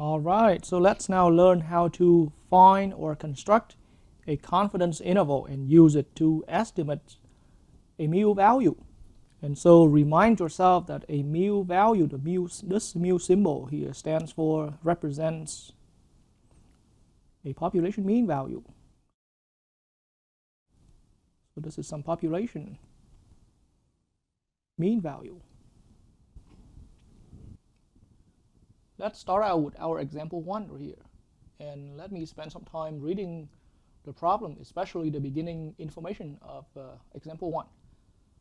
Alright, so let's now learn how to find or construct a confidence interval and use it to estimate a mu value. And so remind yourself that a mu value, this mu symbol here represents a population mean value. So this is some population mean value. Let's start out with our example 1 here. And let me spend some time reading the problem, especially the beginning information of example 1.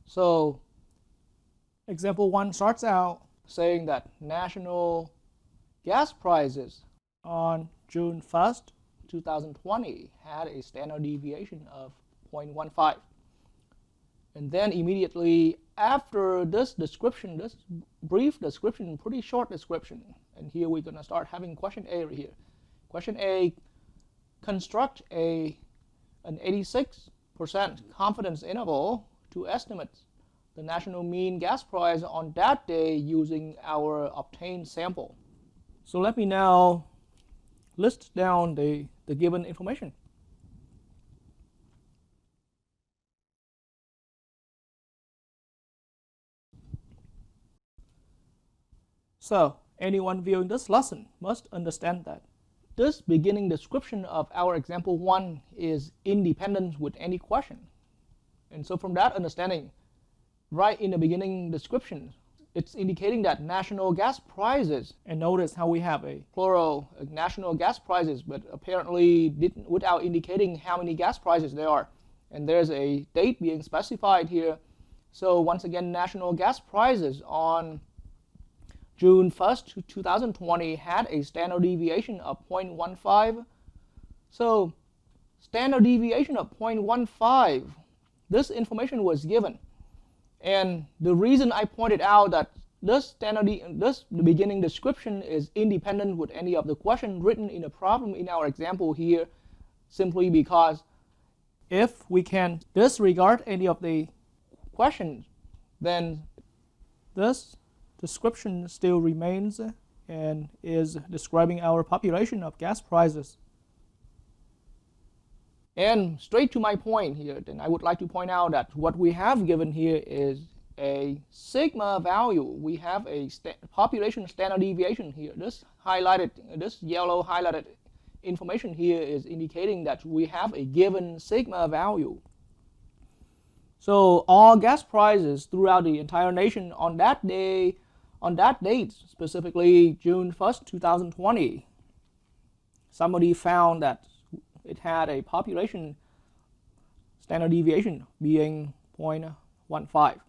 So example 1 starts out saying that national gas prices on June 1st, 2020 had a standard deviation of 0.15. And then immediately after this description, this brief description, pretty short description, and here we're going to start having question A right here. Question A, construct an 86% confidence interval to estimate the national mean gas price on that day using our obtained sample. So let me now list down the given information. So anyone viewing this lesson must understand that this beginning description of our example 1 is independent with any question. And so from that understanding, right in the beginning description, it's indicating that national gas prices, and notice how we have a plural national gas prices, but apparently without indicating how many gas prices there are. And there's a date being specified here. So once again, national gas prices on June 1st, 2020 had a standard deviation of 0.15. So standard deviation of 0.15, this information was given. And the reason I pointed out that the beginning description is independent with any of the question written in the problem in our example here, simply because if we can disregard any of the questions, then this description still remains and is describing our population of gas prices. And straight to my point here, then I would like to point out that what we have given here is a sigma value. We have a population standard deviation here. This yellow highlighted information here is indicating that we have a given sigma value. So all gas prices throughout the entire nation on that day, on that date, specifically June 1st, 2020, somebody found that it had a population standard deviation being 0.15.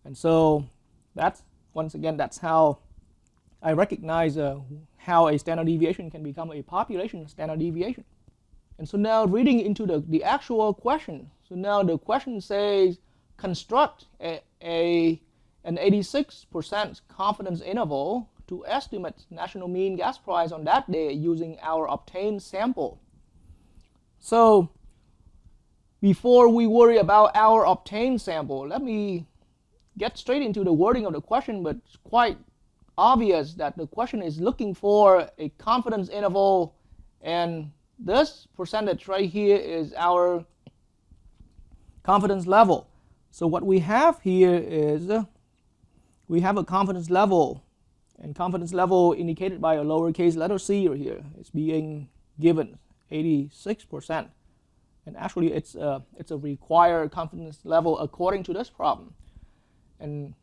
And so that's, once again, that's how I recognize how a standard deviation can become a population standard deviation. And so now reading into the actual question. So now the question says construct an 86% confidence interval to estimate national mean gas price on that day using our obtained sample. So before we worry about our obtained sample, let me get straight into the wording of the question, but it's quite obvious that the question is looking for a confidence interval, and this percentage right here is our confidence level. So what we have here is we have a confidence level, and confidence level indicated by a lowercase letter c right here. It's being given 86%, and actually it's a required confidence level according to this problem. And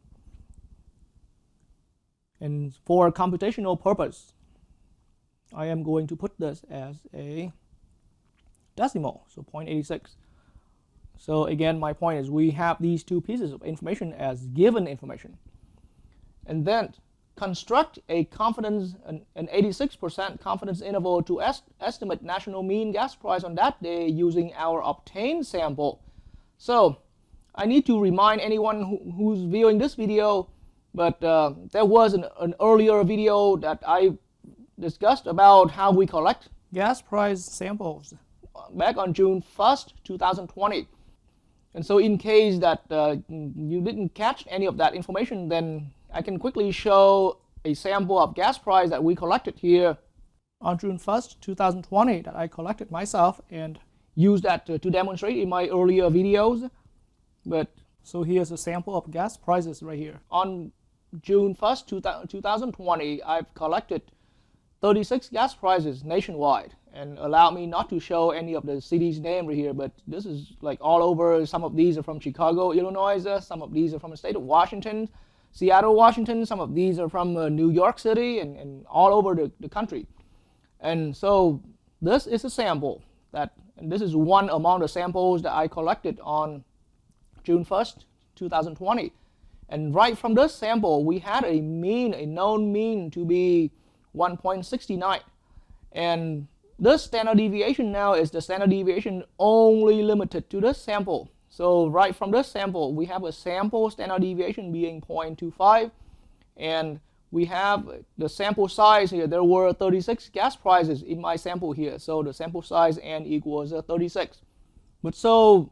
for computational purpose, I am going to put this as a decimal, so 0.86. So again, my point is we have these two pieces of information as given information, and then construct an 86% confidence interval to estimate national mean gas price on that day using our obtained sample. So I need to remind anyone who's viewing this video, but there was an earlier video that I discussed about how we collect gas price samples back on June 1st, 2020. And so in case that you didn't catch any of that information, then I can quickly show a sample of gas price that we collected here on June 1st, 2020 that I collected myself and used that to demonstrate in my earlier videos. But so here's a sample of gas prices right here. On June 1st, 2020, I've collected 36 gas prices nationwide, and allow me not to show any of the cities' name right here, but this is like all over. Some of these are from Chicago, Illinois, some of these are from the state of Washington, Seattle, Washington, some of these are from New York City, and all over the country. And so this is a sample and this is one among the samples that I collected on June 1st, 2020. And right from this sample, we had a known mean to be 1.69. And this standard deviation now is the standard deviation only limited to this sample. So right from this sample, we have a sample standard deviation being 0.25. And we have the sample size here. There were 36 gas prices in my sample here. So the sample size n equals 36. But so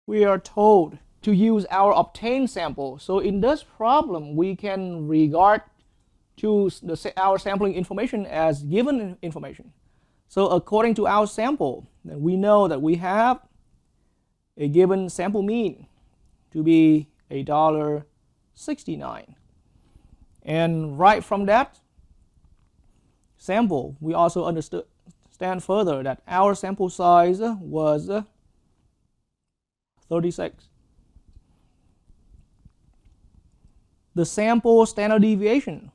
we are told to use our obtained sample. So in this problem, we can regard to our sampling information as given information. So according to our sample, then we know that we have a given sample mean to be $1.69. And right from that sample, we also understand further that our sample size was 36. The sample standard deviation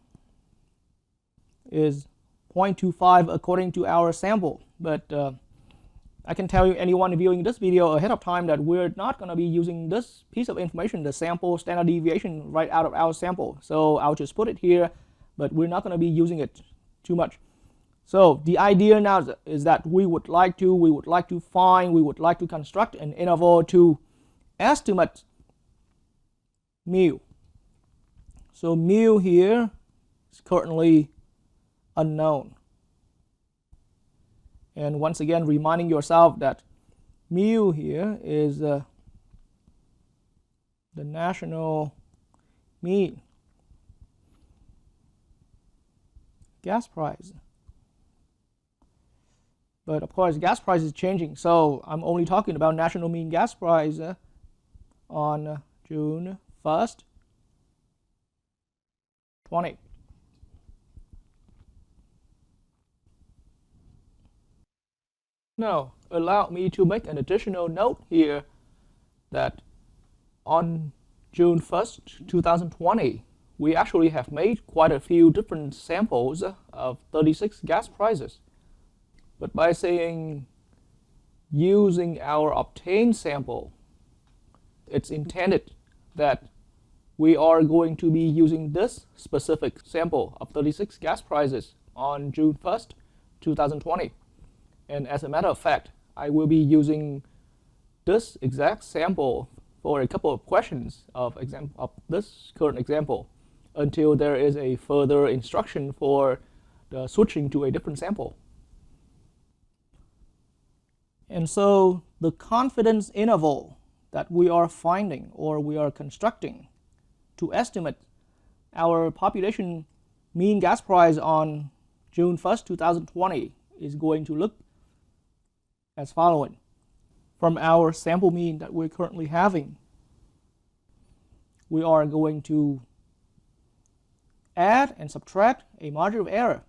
is 0.25 according to our sample, but I can tell you, anyone viewing this video ahead of time, that we're not going to be using this piece of information, the sample standard deviation, right out of our sample. So I'll just put it here, but we're not going to be using it too much. So the idea now is that we would like to construct an interval to estimate mu. So mu here is currently unknown. And once again, reminding yourself that mu here is the national mean gas price. But of course, gas price is changing, so I'm only talking about national mean gas price on June 1st, 20. Now, allow me to make an additional note here that on June 1st, 2020, we actually have made quite a few different samples of 36 gas prices. But by saying using our obtained sample, it's intended that we are going to be using this specific sample of 36 gas prices on June 1st, 2020. And as a matter of fact, I will be using this exact sample for a couple of questions of this current example until there is a further instruction for the switching to a different sample. And so the confidence interval that we are finding or we are constructing to estimate our population mean gas price on June 1st, 2020 is going to look as following. From our sample mean that we're currently having, we are going to add and subtract a margin of error.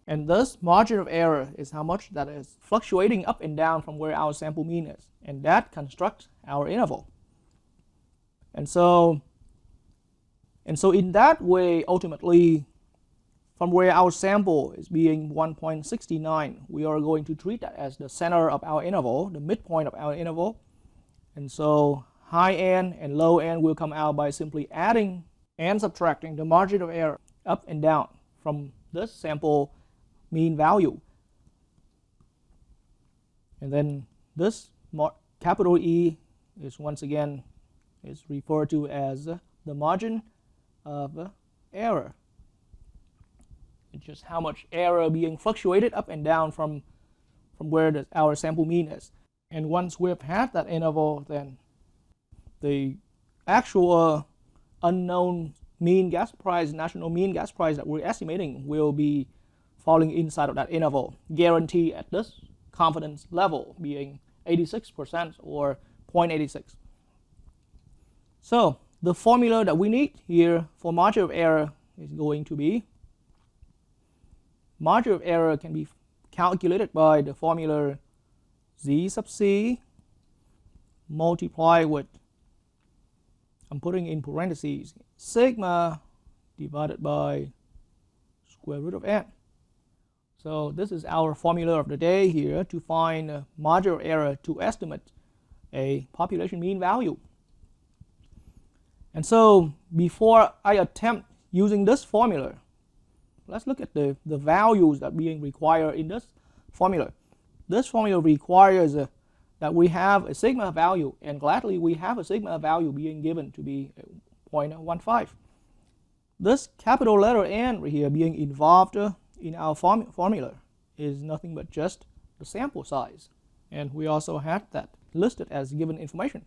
And this margin of error is how much that is fluctuating up and down from where our sample mean is. And that constructs our interval. And so in that way, ultimately, from where our sample is being 1.69, we are going to treat that as the center of our interval, the midpoint of our interval. And so high n and low n will come out by simply adding and subtracting the margin of error up and down from this sample mean value. And then this capital E is once again is referred to as the margin of error. It's just how much error being fluctuated up and down from where our sample mean is. And once we've had that interval, then the actual unknown mean gas price, national mean gas price that we're estimating will be falling inside of that interval, guaranteed at this confidence level being 86% or 0.86. So the formula that we need here for margin of error is going to be, margin of error can be calculated by the formula Z sub C multiplied with, I'm putting in parentheses, sigma divided by square root of n. So this is our formula of the day here to find margin of error to estimate a population mean value. And so before I attempt using this formula, let's look at the values that are being required in this formula. This formula requires that we have a sigma value, and gladly we have a sigma value being given to be 0.15. This capital letter N right here being involved in our formula is nothing but just the sample size, and we also had that listed as given information.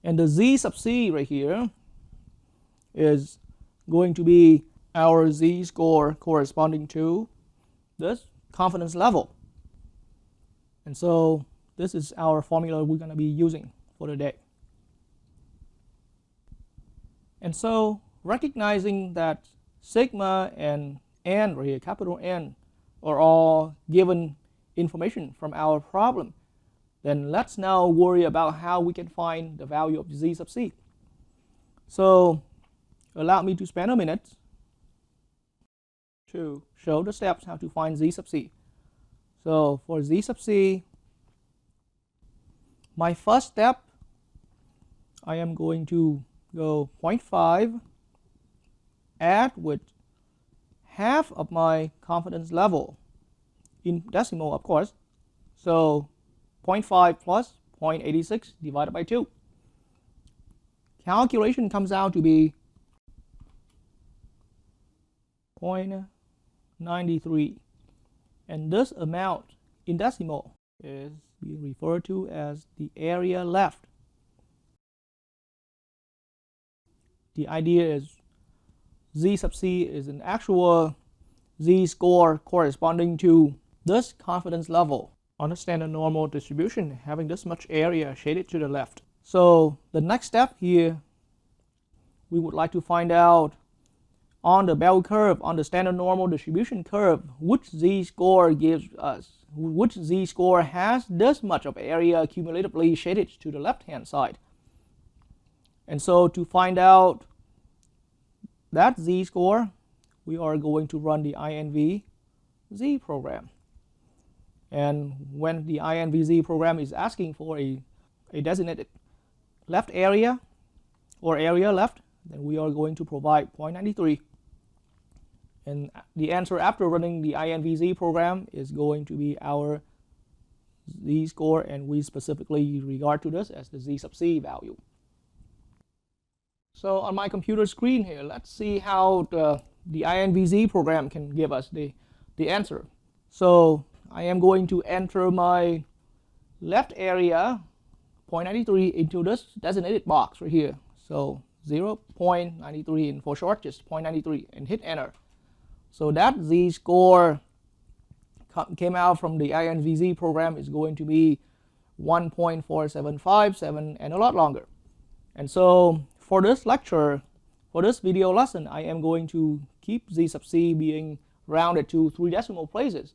And the Z sub C right here is going to be our Z score corresponding to this confidence level. And so this is our formula we're going to be using for the day. And so recognizing that sigma and N right here, capital N, are all given information from our problem, then let's now worry about how we can find the value of Z sub C. So allow me to spend a minute to show the steps how to find Z sub C. So for Z sub C, my first step, I am going to go 0.5, add with half of my confidence level in decimal, of course. So 0.5 plus 0.86 divided by 2. Calculation comes out to be 0.93. And this amount in decimal is being referred to as the area left. The idea is Z sub C is an actual Z score corresponding to this confidence level on a standard normal distribution having this much area shaded to the left. So the next step here, we would like to find out on the bell curve, on the standard normal distribution curve, which Z score gives us, which Z score has this much of area cumulatively shaded to the left hand side. And so to find out that Z score, we are going to run the INV-Z program. And when the INV-Z program is asking for a designated left area or area left, then we are going to provide 0.93. And the answer after running the INV-Z program is going to be our Z score, and we specifically regard to this as the Z sub C value. So on my computer screen here, let's see how the INV-Z program can give us the answer. So I am going to enter my left area 0.93 into this designated box right here. So 0.93, and for short just 0.93, and hit enter. So that Z score came out from the INV-Z program is going to be 1.4757 and a lot longer. And so for this lecture, for this video lesson, I am going to keep Z sub C being rounded to 3 decimal places.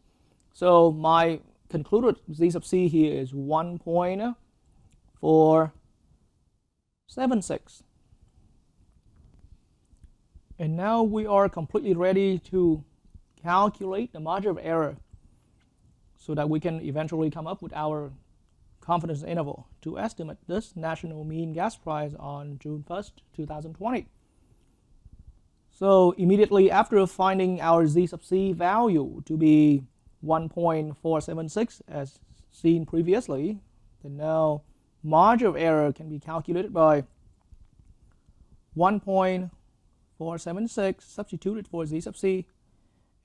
So my concluded Z sub C here is 1.476. And now we are completely ready to calculate the margin of error so that we can eventually come up with our confidence interval to estimate this national mean gas price on June 1st, 2020. So immediately after finding our Z sub C value to be 1.476 as seen previously, then now margin of error can be calculated by 1.476 substituted for Z sub C,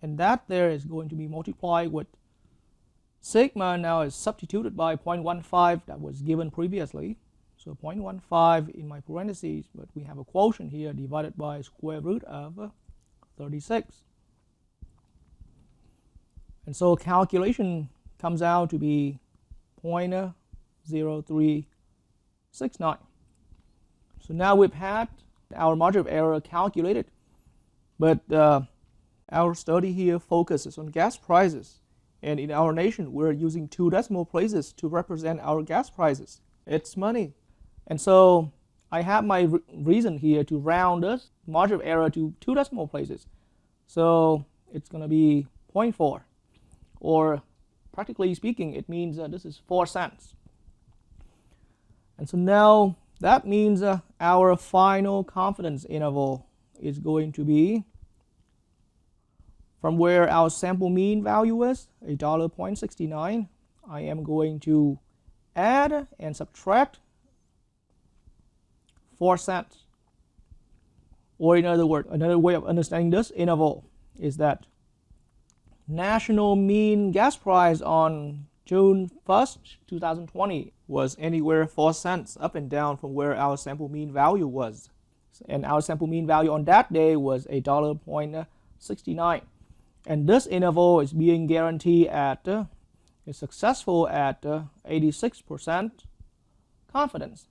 and that there is going to be multiplied with sigma now is substituted by 0.15 that was given previously. So 0.15 in my parentheses, but we have a quotient here divided by square root of 36. And so calculation comes out to be 0.0369. So now we've had our margin of error calculated, but our study here focuses on gas prices. And in our nation, we're using 2 decimal places to represent our gas prices. It's money. And so I have my reason here to round this margin of error to 2 decimal places. So it's going to be 0.4. Or practically speaking, it means this is 4 cents. And so now that means our final confidence interval is going to be from where our sample mean value is, $0.69. I am going to add and subtract 4 cents. Or in other words, another way of understanding this interval is that national mean gas price on June 1st, 2020 was anywhere 4 cents up and down from where our sample mean value was. And our sample mean value on that day was $0.69. And this interval is being guaranteed at, is successful at 86% confidence.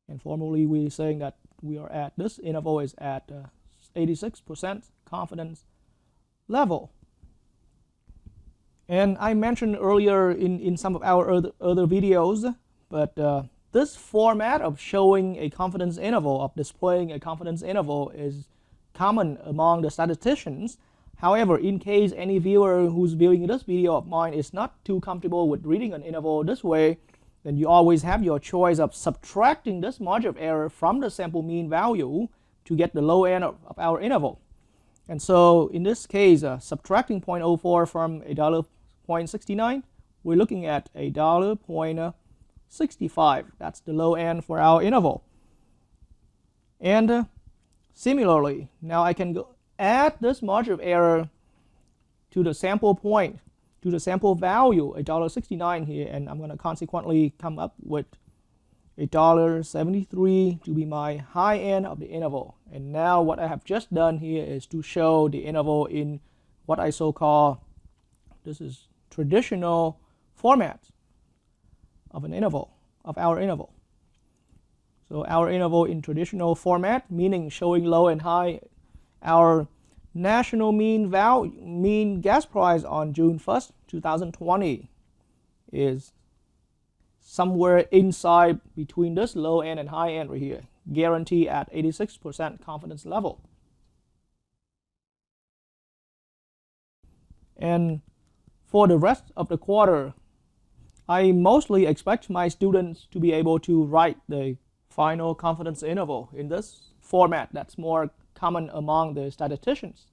And formally we're saying that we are at, this interval is at 86% confidence level. And I mentioned earlier in some of our other videos, but this format of showing a confidence interval, of displaying a confidence interval, is common among the statisticians. However, in case any viewer who's viewing this video of mine is not too comfortable with reading an interval this way, then you always have your choice of subtracting this margin of error from the sample mean value to get the low end of our interval. And so in this case, subtracting 0.04 from $0.69, we're looking at $0.65. That's the low end for our interval. And similarly, now I can go add this margin of error to the sample point, to the sample value, $1.69 here, and I'm going to consequently come up with $1.73 to be my high end of the interval. And now what I have just done here is to show the interval in what I so-call, this is traditional format of an interval, of our interval. So our interval in traditional format, meaning showing low and high, our national mean gas price on June 1st, 2020 is somewhere inside between this low end and high end right here, guaranteed at 86% confidence level. And for the rest of the quarter, I mostly expect my students to be able to write the final confidence interval in this format that's more common among the statisticians.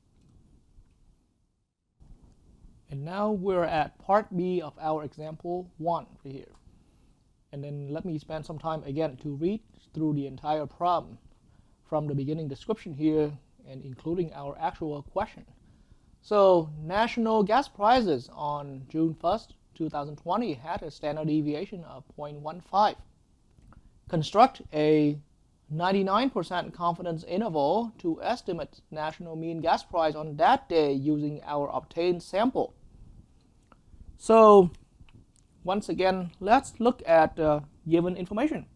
And now we're at part B of our example 1 right here. And then let me spend some time again to read through the entire problem from the beginning description here and including our actual question. So national gas prices on June 1st, 2020 had a standard deviation of 0.15. Construct a 99% confidence interval to estimate national mean gas price on that day using our obtained sample. So once again, let's look at given information.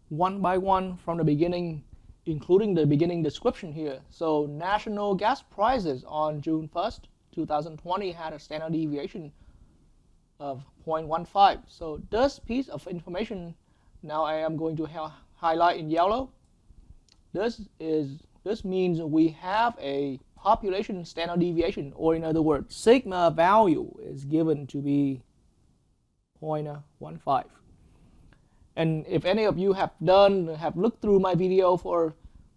One by one from the beginning, including the beginning description here. So national gas prices on June 1st, 2020 had a standard deviation of 0.15. So this piece of information, now I am going to highlight in yellow. This means we have a population standard deviation, or in other words, sigma value is given to be 0.15. And if any of you have looked through my video for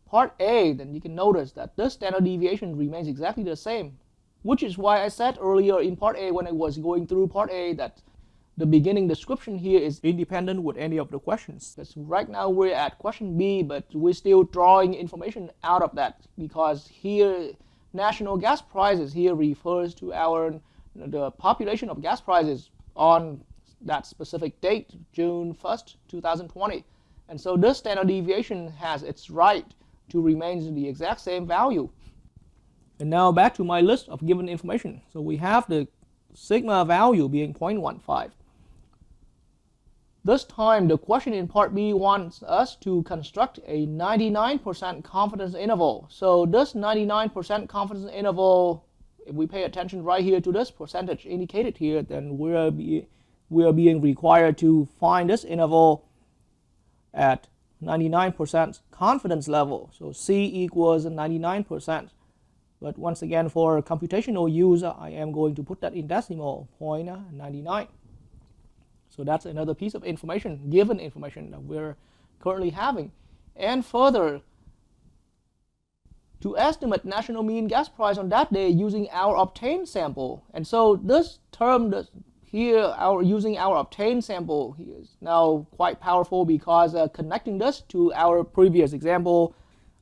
part A, then you can notice that this standard deviation remains exactly the same, which is why I said earlier in part A when I was going through part A that the beginning description here is independent with any of the questions. Because right now we're at question B, but we're still drawing information out of that, because here national gas prices here refers to the population of gas prices on that specific date, June 1st, 2020. And so this standard deviation has its right to remain in the exact same value. And now back to my list of given information. So we have the sigma value being 0.15. This time the question in part B wants us to construct a 99% confidence interval. So this 99% confidence interval, if we pay attention right here to this percentage indicated here, then we are being required to find this interval at 99% confidence level. So C equals 99%. But once again, for computational use, I am going to put that in decimal, 0.99. So that's another piece of information, given information that we're currently having. And further, to estimate national mean gas price on that day using our obtained sample. And so this term here, using our obtained sample is now quite powerful, because connecting this to our previous example,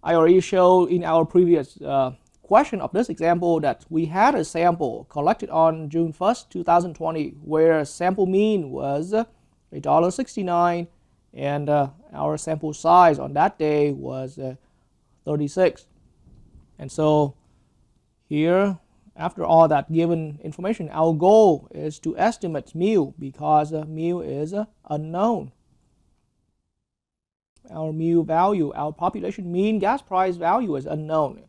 I already showed in our previous question of this example that we had a sample collected on June 1st, 2020, where sample mean was $1.69, and our sample size on that day was 36. And so here, after all that given information, our goal is to estimate mu, because mu is unknown. Our mu value, our population mean gas price value is unknown.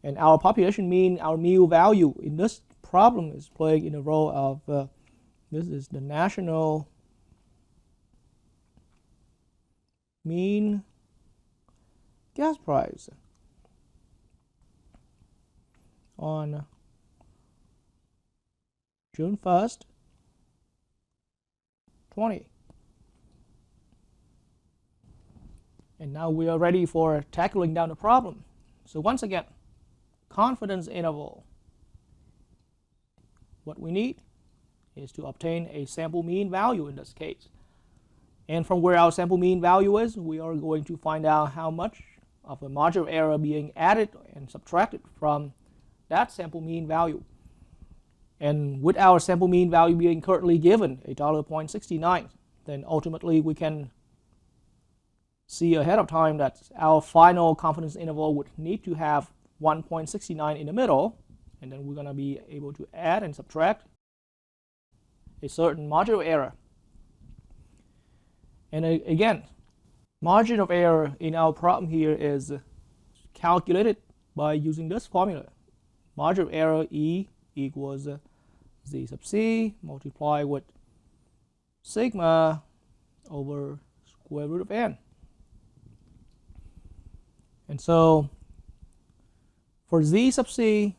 And our population mean, our mu value in this problem is playing in the role of, this is the national mean gas price on June 1st, 20. And now we are ready for tackling down the problem. So once again, confidence interval. What we need is to obtain a sample mean value in this case. And from where our sample mean value is, we are going to find out how much of a margin of error being added and subtracted from that sample mean value. And with our sample mean value being currently given, $1.69, then ultimately we can see ahead of time that our final confidence interval would need to have 1.69 in the middle, and then we're going to be able to add and subtract a certain margin of error. And again, margin of error in our problem here is calculated by using this formula. Margin of error E equals Z sub C multiplied with sigma over square root of n. And so for Z sub C,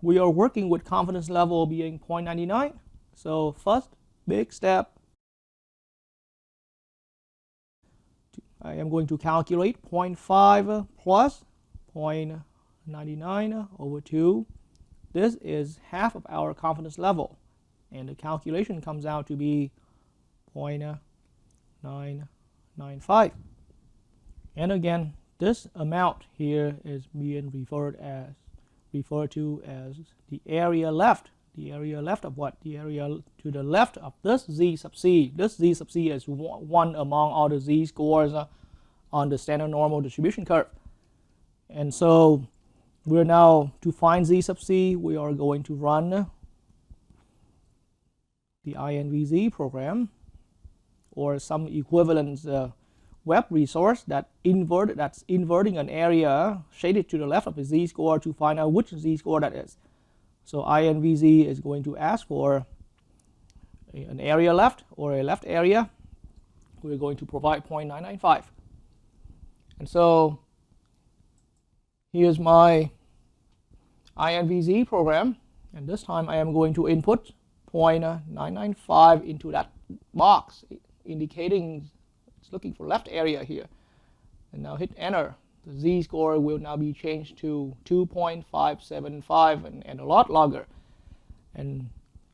we are working with confidence level being 0.99. So first big step, I am going to calculate 0.5 plus 0.99 over 2. This is half of our confidence level, and the calculation comes out to be 0.995. And again, this amount here is being referred to as the area left. The area left of what? The area to the left of this Z sub C. This Z sub C is one among all the Z scores on the standard normal distribution curve. And so we're now, to find Z sub C, we are going to run the INVZ program, or some equivalent web resource that's inverting an area shaded to the left of the Z-score to find out which Z-score that is. So INVZ is going to ask for an area left, or a left area. We're going to provide 0.995. And so here's my INVZ program, and this time I am going to input 0.995 into that box, indicating it's looking for left area here. And now hit enter. The Z-score will now be changed to 2.575 and a lot longer. And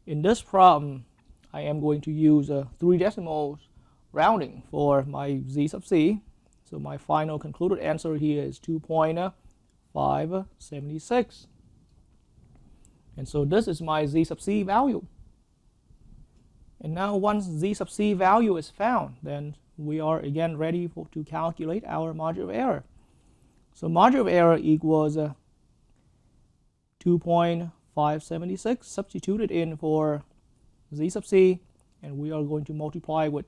in this problem, I am going to use 3 decimals rounding for my Z sub C. So my final concluded answer here is 2.576. And so this is my z sub c value. And now once z sub c value is found, then we are again ready to calculate our margin of error. So margin of error equals 2.576 substituted in for z sub c, and we are going to multiply with.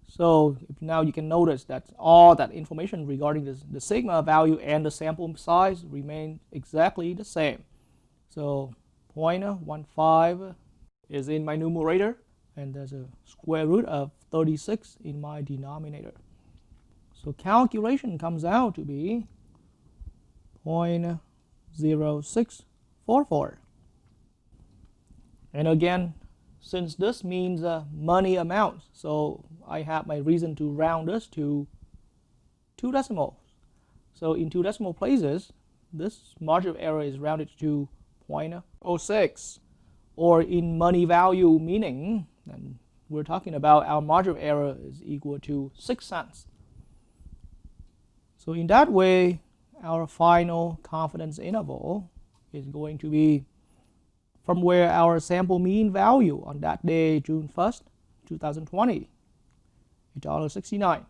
So now you can notice that all that information regarding the sigma value and the sample size remain exactly the same. So 0.15 is in my numerator, and there's a square root of 36 in my denominator. So calculation comes out to be 0.0644. And again, since this means money amount, so I have my reason to round this to 2 decimals. So in 2 decimal places, this margin of error is rounded to 0.06, or in money value meaning, and we're talking about our margin of error is equal to 6 cents. So in that way, our final confidence interval is going to be from where our sample mean value on that day, June 1st, 2020, $1.69.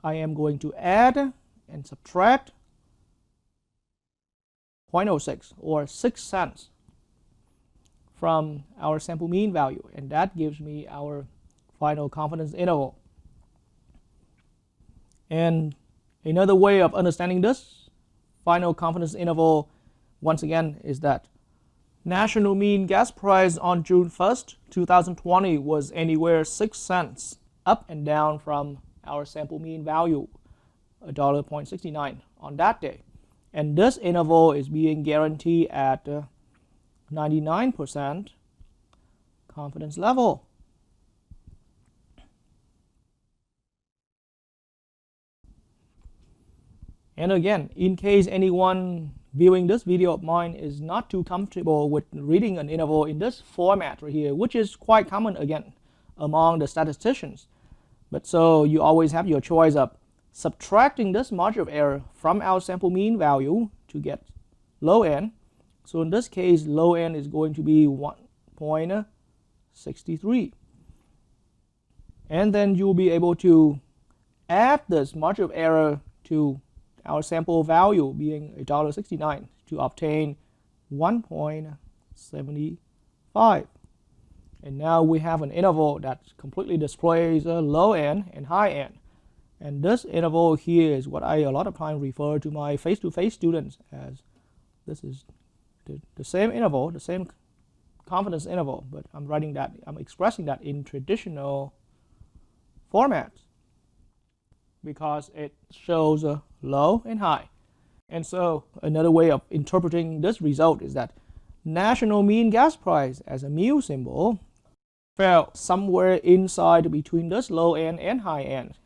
I am going to add and subtract 0.06 or 6 cents from our sample mean value, and that gives me our final confidence interval. And another way of understanding this final confidence interval, once again, is that national mean gas price on June 1st, 2020 was anywhere 6 cents up and down from our sample mean value, $1.69 on that day. And this interval is being guaranteed at 99% confidence level. And again, in case anyone viewing this video of mine is not too comfortable with reading an interval in this format right here, which is quite common again among the statisticians, but so you always have your choice of subtracting this margin of error from our sample mean value to get low n. So in this case, low n is going to be 1.63, and then you'll be able to add this margin of error to our sample value being $1.69 to obtain 1.75. And now we have an interval that completely displays a low n and high n. And this interval here is what I a lot of times refer to my face-to-face students as this is the same interval, the same confidence interval, but I'm expressing that in traditional format because it shows a low and high. And so another way of interpreting this result is that national mean gas price as a mu symbol fell somewhere inside between this low end and high end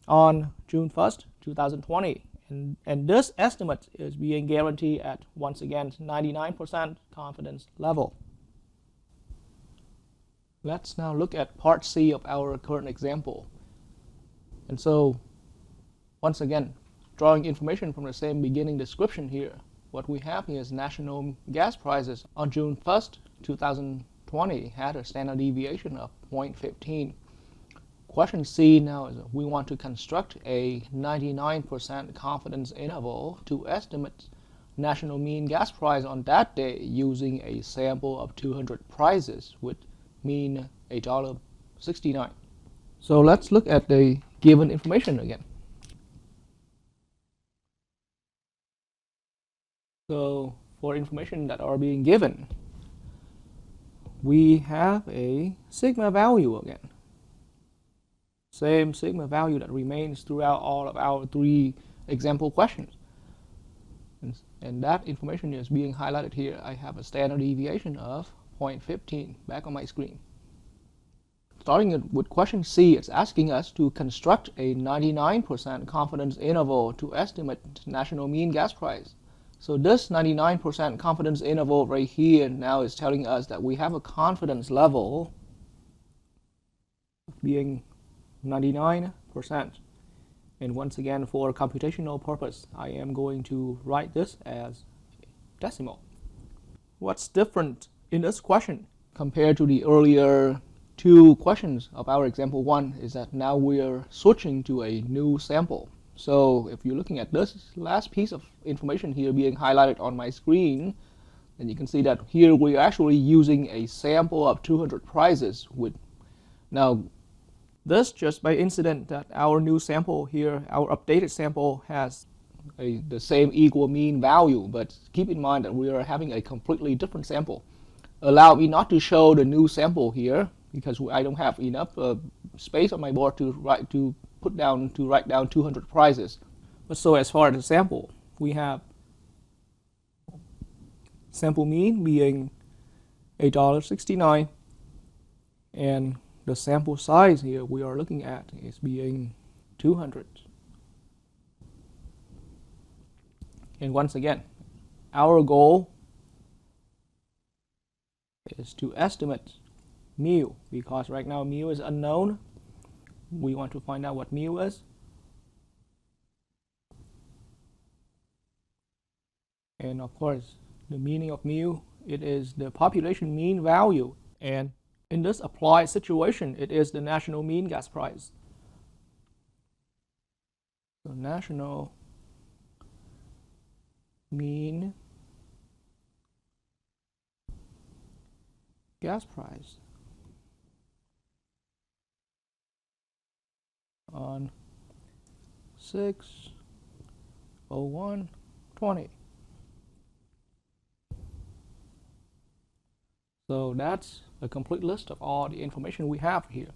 on June 1st, 2020. And this estimate is being guaranteed at, once again, 99% confidence level. Let's now look at part C of our current example. And so, once again, drawing information from the same beginning description here, what we have here is national gas prices on June 1st, 2020 had a standard deviation of 0.15. Question C now is we want to construct a 99% confidence interval to estimate national mean gas price on that day using a sample of 200 prices with mean $1.69. So let's look at the given information again. So for information that are being given, we have a sigma value again. Same sigma value that remains throughout all of our 3 example questions. And that information is being highlighted here. I have a standard deviation of 0.15 back on my screen. Starting with question C, it's asking us to construct a 99% confidence interval to estimate national mean gas price. So this 99% confidence interval right here now is telling us that we have a confidence level being 99%. And once again, for computational purpose, I am going to write this as decimal. What's different in this question compared to the earlier two questions of our example 1 is that now we are switching to a new sample. So if you're looking at this last piece of information here being highlighted on my screen, then you can see that here we're actually using a sample of 200 prizes. Now this just by incident that our new sample here, our updated sample, has the same equal mean value, but keep in mind that we are having a completely different sample. Allow me not to show the new sample here because I don't have enough space on my board to write down 200 prizes. But so as far as the sample, we have sample mean being $8.69, and the sample size here we are looking at is being 200. And once again, our goal is to estimate mu, because right now mu is unknown. We want to find out what mu is. And of course, the meaning of mu, it is the population mean value. And in this applied situation, it is the national mean gas price. So national mean gas price on 6/01/20. So that's a complete list of all the information we have here.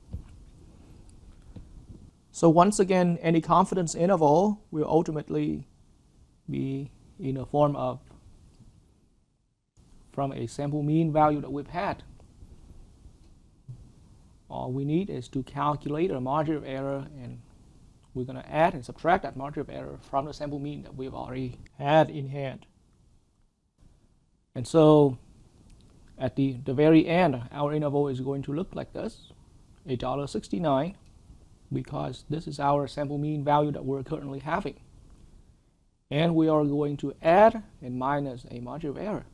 So once again, any confidence interval will ultimately be in a form of from a sample mean value that we've had. All we need is to calculate a margin of error, and we're going to add and subtract that margin of error from the sample mean that we've already had in hand. And so at the very end, our interval is going to look like this, $8.69, because this is our sample mean value that we're currently having. And we are going to add and minus a margin of error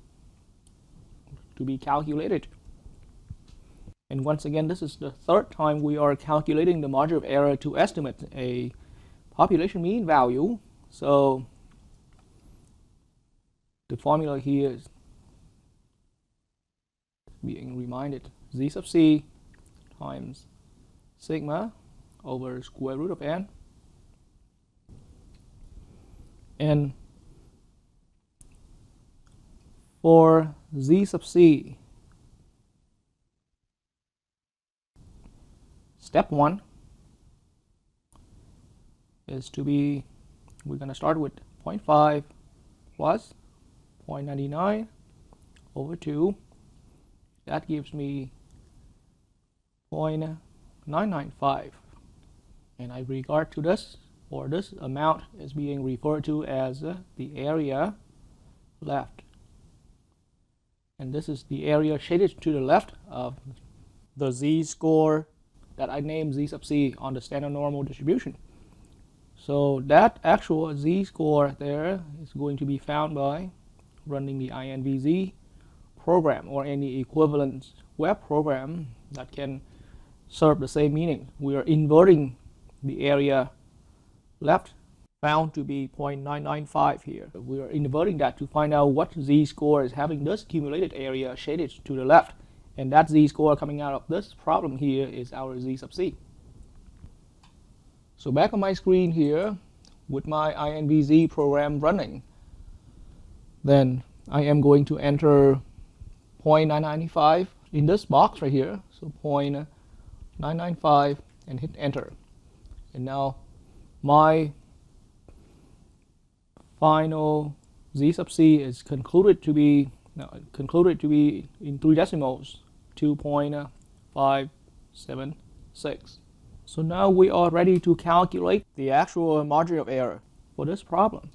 to be calculated. And once again, this is the third time we are calculating the margin of error to estimate a population mean value. So the formula here is being reminded: z sub c times sigma over square root of n. And for z sub c, step 1 is to be, we're going to start with 0.5 plus 0.99 over 2. That gives me 0.995. And I regard to this, or this amount is being referred to as the area left. And this is the area shaded to the left of the z-score that I named z sub c on the standard normal distribution. So that actual z-score there is going to be found by running the INVZ program or any equivalent web program that can serve the same meaning. We are inverting the area left, found to be 0.995 here. We are inverting that to find out what z-score is having this accumulated area shaded to the left. And that z-score coming out of this problem here is our z sub c. So back on my screen here, with my INVZ program running, then I am going to enter 0.995 in this box right here. So 0.995 and hit enter. And now my final z sub c is concluded to be in 3 decimals, 2.576. So now we are ready to calculate the actual margin of error for this problem.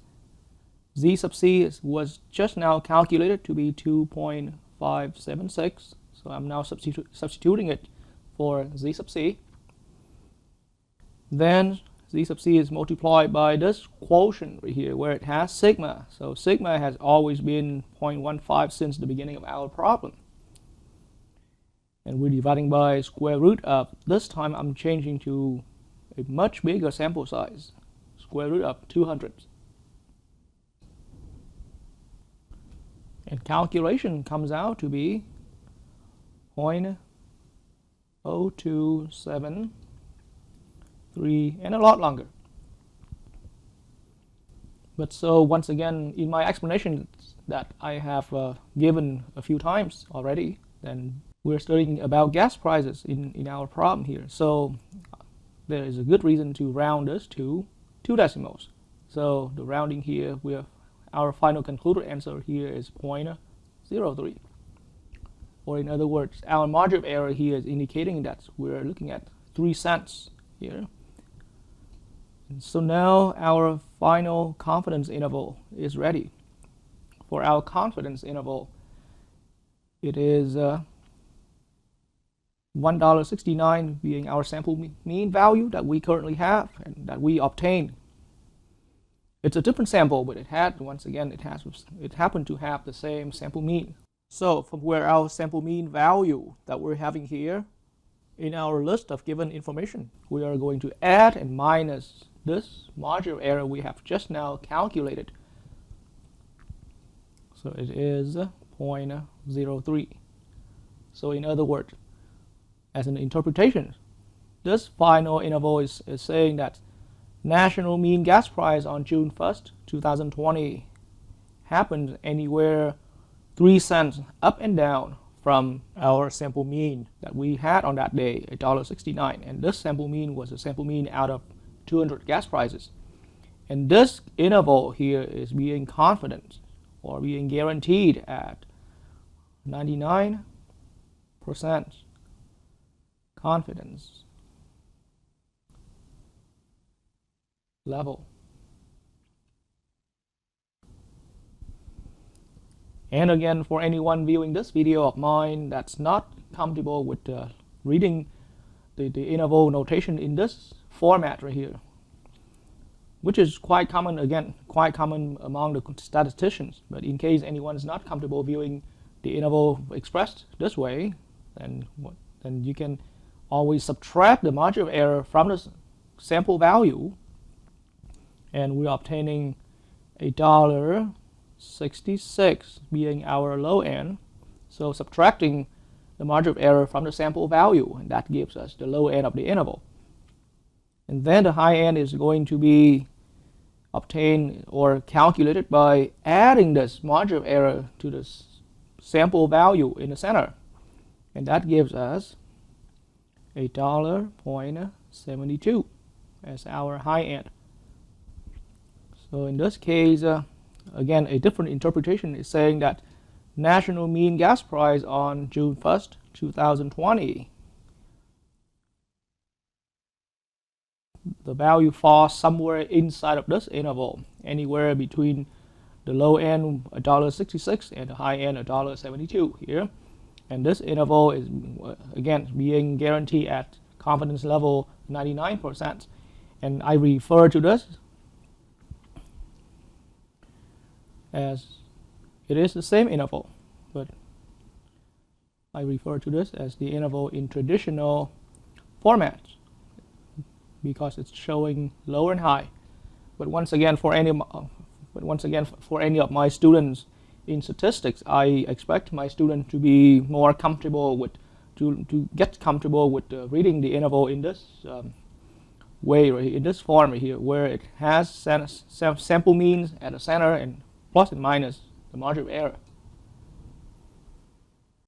Z sub c was just now calculated to be 2.576. So I'm now substituting it for z sub c. Then Z sub c is multiplied by this quotient right here where it has sigma. So sigma has always been 0.15 since the beginning of our problem. And we're dividing by square root of, this time I'm changing to a much bigger sample size, square root of 200. And calculation comes out to be 0.0273 and a lot longer. But so once again, in my explanation that I have given a few times already, then we're studying about gas prices in our problem here. So there is a good reason to round this to 2 decimals. So the rounding here, our final concluded answer here is 0.03. Or in other words, our margin of error here is indicating that we're looking at 3 cents here. And so now our final confidence interval is ready. For our confidence interval, it is $1.69 being our sample mean value that we currently have and that we obtained. It's a different sample, but it happened to have the same sample mean. So from where our sample mean value that we're having here in our list of given information, we are going to add and minus this margin of error we have just now calculated. So it is 0.03. So in other words, as an interpretation, this final interval is saying that national mean gas price on June 1st, 2020 happened anywhere 3 cents up and down from our sample mean that we had on that day, $1.69. And this sample mean was a sample mean out of 200 gas prices. And this interval here is being confident or being guaranteed at 99% confidence level. And again, for anyone viewing this video of mine that's not comfortable with reading the interval notation in this format right here, which is quite common, again, quite common among the statisticians, but in case anyone is not comfortable viewing the interval expressed this way, then you can always subtract the margin of error from the sample value, and we're obtaining $1.66 being our low end. So subtracting the margin of error from the sample value, and that gives us the low end of the interval. And then the high end is going to be obtained or calculated by adding this margin of error to the sample value in the center, and that gives us $1.72 as our high end. So in this case, again, a different interpretation is saying that national mean gas price on June 1st, 2020, the value falls somewhere inside of this interval, anywhere between the low end $1.66 and the high end $1.72 here. And this interval is again being guaranteed at confidence level 99%. And I refer to this as it is the same interval, but I refer to this as the interval in traditional format because it's showing low and high. But once again, for any of my students in statistics, I expect my students to be more comfortable with to get comfortable with reading the interval in this way, right, in this form right here, where it has sample means at the center and plus and minus the margin of error.